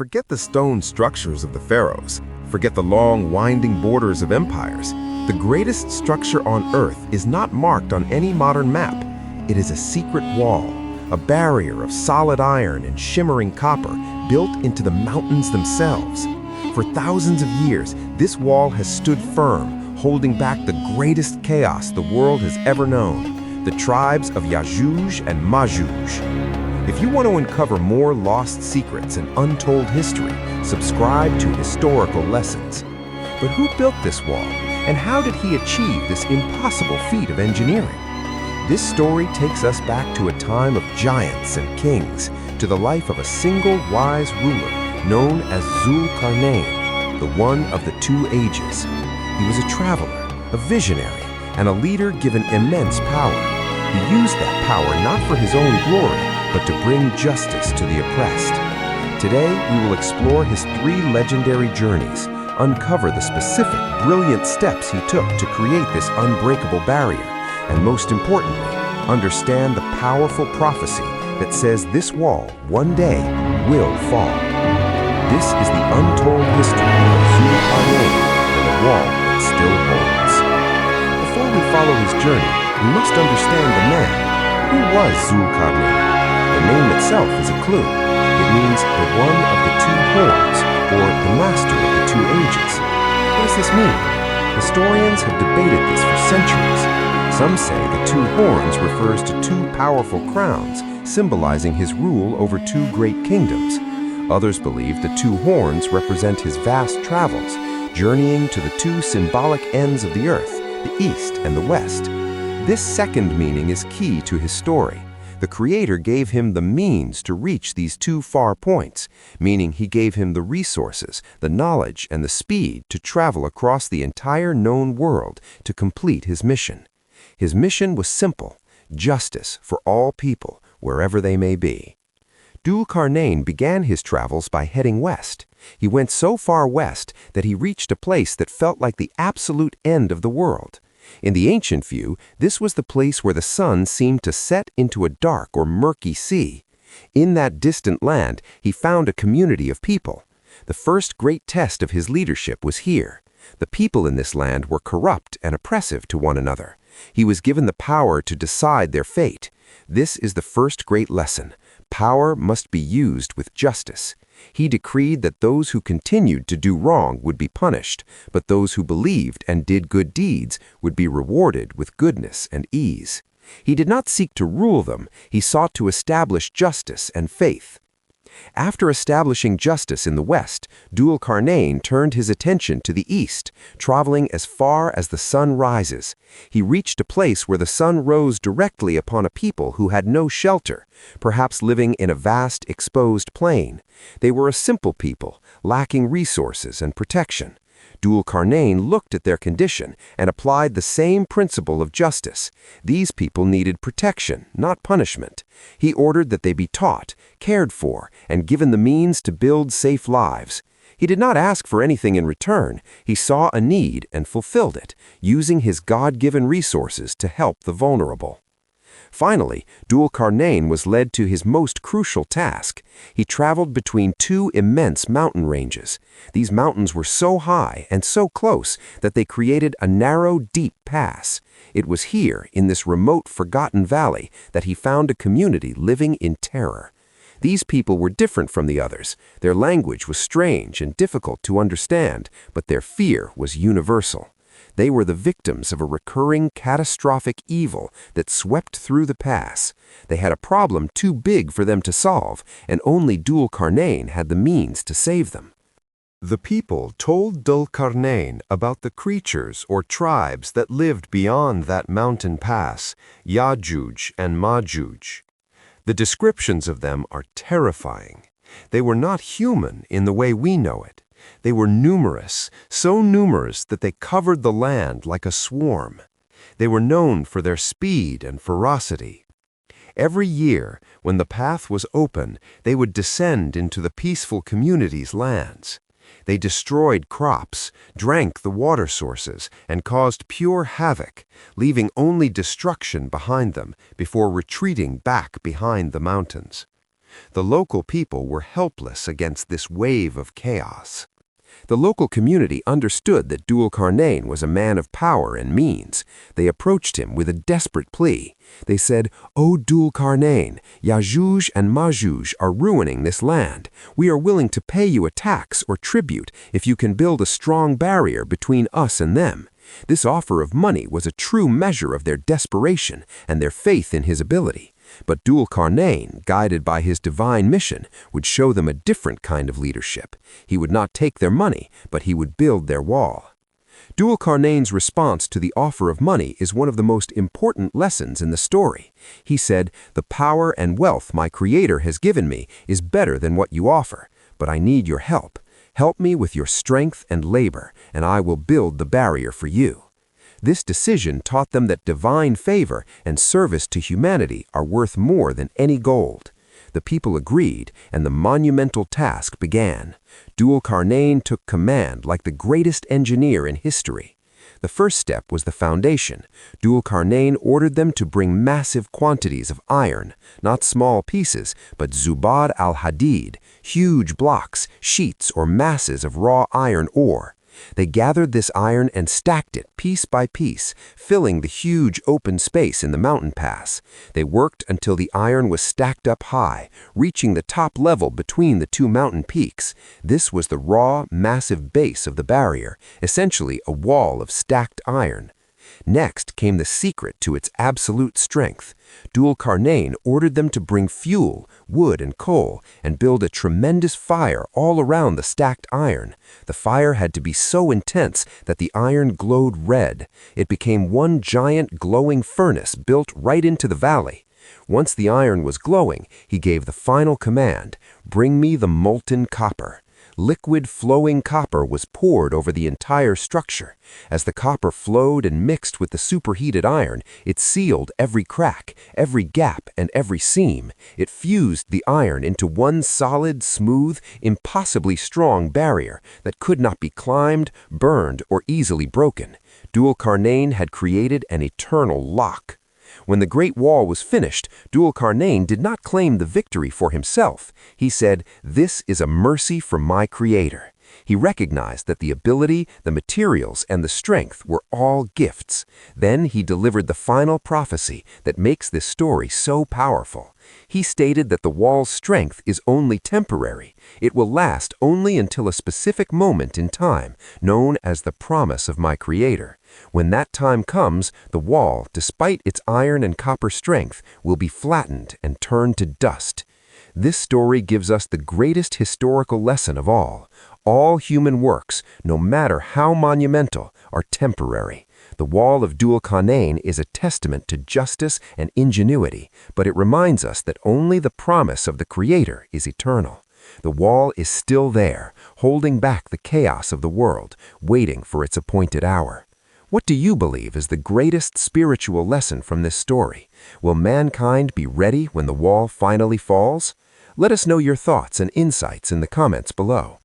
Forget the stone structures of the pharaohs. Forget the long, winding borders of empires. The greatest structure on Earth is not marked on any modern map. It is a secret wall, a barrier of solid iron and shimmering copper built into the mountains themselves. For thousands of years, this wall has stood firm, holding back the greatest chaos the world has ever known, the tribes of Yajuj and Majuj. If you want to uncover more lost secrets and untold history, subscribe to Historical Lessons. But who built this wall, and how did he achieve this impossible feat of engineering? This story takes us back to a time of giants and kings, to the life of a single wise ruler known as Dhul-Qarnayn, the one of the two ages. He was a traveler, a visionary, and a leader given immense power. He used that power not for his own glory, but to bring justice to the oppressed. Today, we will explore his 3 legendary journeys, uncover the specific, brilliant steps he took to create this unbreakable barrier, and most importantly, understand the powerful prophecy that says this wall, one day, will fall. This is the untold history of Dhul-Qarnayn and the wall that still holds. Before we follow his journey, we must understand the man. Who was Dhul-Qarnayn? The name itself is a clue. It means the one of the 2 horns, or the master of the 2 ages. What does this mean? Historians have debated this for centuries. Some say the 2 horns refers to 2 powerful crowns, symbolizing his rule over 2 great kingdoms. Others believe the 2 horns represent his vast travels, journeying to the 2 symbolic ends of the earth, the east and the west. This second meaning is key to his story. The Creator gave him the means to reach these 2 far points, meaning he gave him the resources, the knowledge, and the speed to travel across the entire known world to complete his mission. His mission was simple: justice for all people, wherever they may be. Dhul-Qarnayn began his travels by heading west. He went so far west that he reached a place that felt like the absolute end of the world. In the ancient view, this was the place where the sun seemed to set into a dark or murky sea. In that distant land, he found a community of people. The first great test of his leadership was here. The people in this land were corrupt and oppressive to one another. He was given the power to decide their fate. This is the first great lesson. Power must be used with justice. He decreed that those who continued to do wrong would be punished, but those who believed and did good deeds would be rewarded with goodness and ease. He did not seek to rule them, he sought to establish justice and faith. After establishing justice in the west, Dhul-Qarnayn turned his attention to the east, traveling as far as the sun rises. He reached a place where the sun rose directly upon a people who had no shelter, perhaps living in a vast, exposed plain. They were a simple people, lacking resources and protection. Dhul-Qarnayn looked at their condition and applied the same principle of justice. These people needed protection, not punishment. He ordered that they be taught, cared for, and given the means to build safe lives. He did not ask for anything in return. He saw a need and fulfilled it, using his God-given resources to help the vulnerable. Finally, Dhul-Qarnayn was led to his most crucial task. He traveled between 2 immense mountain ranges. These mountains were so high and so close that they created a narrow, deep pass. It was here, in this remote, forgotten valley, that he found a community living in terror. These people were different from the others. Their language was strange and difficult to understand, but their fear was universal. They were the victims of a recurring catastrophic evil that swept through the pass. They had a problem too big for them to solve, and only Dhul-Qarnayn had the means to save them. The people told Dhul-Qarnayn about the creatures or tribes that lived beyond that mountain pass, Yajuj and Majuj. The descriptions of them are terrifying. They were not human in the way we know it. They were numerous, so numerous that they covered the land like a swarm. They were known for their speed and ferocity. Every year, when the path was open, they would descend into the peaceful community's lands. They destroyed crops, drank the water sources, and caused pure havoc, leaving only destruction behind them before retreating back behind the mountains. The local people were helpless against this wave of chaos. The local community understood that Dhul-Qarnayn was a man of power and means. They approached him with a desperate plea. They said, "O Dhul-Qarnayn, Yajuj and Majuj are ruining this land. We are willing to pay you a tax or tribute if you can build a strong barrier between us and them." This offer of money was a true measure of their desperation and their faith in his ability. But Dhul-Qarnayn, guided by his divine mission, would show them a different kind of leadership. He would not take their money, but he would build their wall. Dhul-Qarnayn's response to the offer of money is one of the most important lessons in the story. He said, "The power and wealth my Creator has given me is better than what you offer, but I need your help. Help me with your strength and labor, and I will build the barrier for you." This decision taught them that divine favor and service to humanity are worth more than any gold. The people agreed, and the monumental task began. Dhul-Qarnayn took command like the greatest engineer in history. The first step was the foundation. Dhul-Qarnayn ordered them to bring massive quantities of iron, not small pieces, but zubad al-hadid, huge blocks, sheets, or masses of raw iron ore. They gathered this iron and stacked it piece by piece, filling the huge open space in the mountain pass. They worked until the iron was stacked up high, reaching the top level between the two mountain peaks. This was the raw, massive base of the barrier, essentially a wall of stacked iron. Next came the secret to its absolute strength. Dhul-Qarnayn ordered them to bring fuel, wood, and coal, and build a tremendous fire all around the stacked iron. The fire had to be so intense that the iron glowed red. It became one giant glowing furnace built right into the valley. Once the iron was glowing, he gave the final command, "Bring me the molten copper." Liquid flowing copper was poured over the entire structure. As the copper flowed and mixed with the superheated iron, it sealed every crack, every gap, and every seam. It fused the iron into one solid, smooth, impossibly strong barrier that could not be climbed, burned, or easily broken. Dhul-Qarnayn had created an eternal lock. When the Great Wall was finished, Dhul-Qarnayn did not claim the victory for himself. He said, "This is a mercy from my Creator." He recognized that the ability, the materials, and the strength were all gifts. Then he delivered the final prophecy that makes this story so powerful. He stated that the wall's strength is only temporary. It will last only until a specific moment in time, known as the promise of my Creator. When that time comes, the wall, despite its iron and copper strength, will be flattened and turned to dust. This story gives us the greatest historical lesson of all. All human works, no matter how monumental, are temporary. The wall of Dhul-Qarnayn is a testament to justice and ingenuity, but it reminds us that only the promise of the Creator is eternal. The wall is still there, holding back the chaos of the world, waiting for its appointed hour. What do you believe is the greatest spiritual lesson from this story? Will mankind be ready when the wall finally falls? Let us know your thoughts and insights in the comments below.